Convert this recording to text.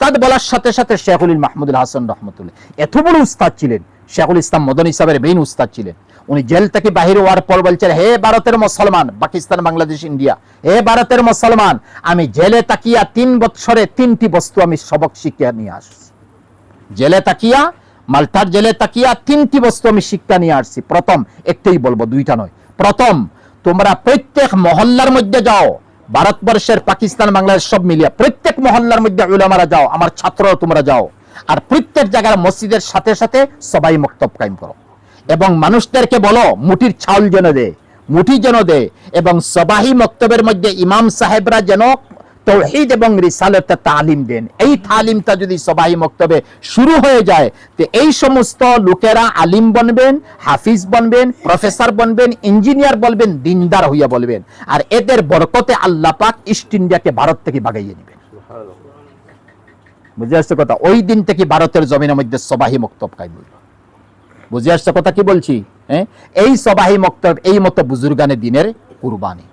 উস্তাদ বলার সাথে সাথে শেখুল মাহমুদুল হাসান রহমতুল্লাহ এত বড় উস্তাদ ছিলেন, শেখুল ইসলাম মদনী সাহেবের মেইন উস্তাদ ছিলেন। উনি জেল থেকে বাহির হওয়ার পর বলছেন, হে ভারতের মুসলমান, পাকিস্তান, বাংলাদেশ, ইন্ডিয়া, হে ভারতের মুসলমান, আমি জেলে তাকিয়া 3 বছরে 3টি বস্তু আমি সবক শিক্ষা নিয়ে আসছি। জেলে তাকিয়া, মাল্টার জেলে তাকিয়া 3টি বস্তু আমি শিক্ষা নিয়ে আসছি। প্রথম, একটাই বলবো, 2টা নয়। প্রথম, তোমরা প্রত্যেক মহল্লার মধ্যে যাও, ভারতবর্ষের, পাকিস্তান, বাংলাদেশ সব মিলিয়ে প্রত্যেক মহল্লার মধ্যে উলামারা যাও, আমার ছাত্ররা তোমরা যাও, আর প্রত্যেক জায়গার মসজিদের সাথে সাথে সবাই মক্তব কায়েম করো এবং মানুষদেরকে বলো মুঠির চাউল যেন দে, মুঠি যেন দে, এবং সবাহি মক্তবের মধ্যে ইমাম সাহেবরা যেন তাওহীদ এবং রিসালাতের তালিম দেন। এই তালিমটা যদি সবাই মক্তবে শুরু হয়ে যায়, তো এই সমস্ত লোকেরা আলিম বনবেন, হাফিজ বনবেন, প্রফেসর বনবেন, ইঞ্জিনিয়ার বলবেন, দিনদার হইয়া বলবেন, আর এদের বরকতে আল্লাহ পাক ইস্ট ইন্ডিয়াকে ভারত থেকে ভাগাইয়ে নেবেন। বুঝে আসছে কথা? ওই দিন থেকে ভারতের জমিনের মধ্যে সবাহি মক্তব কায়েম হইল। বুঝে আসছে কথা কি বলছি? এই সবাহি মক্তব, এই মতো বুজুর্গানে দিনের কুরবানি।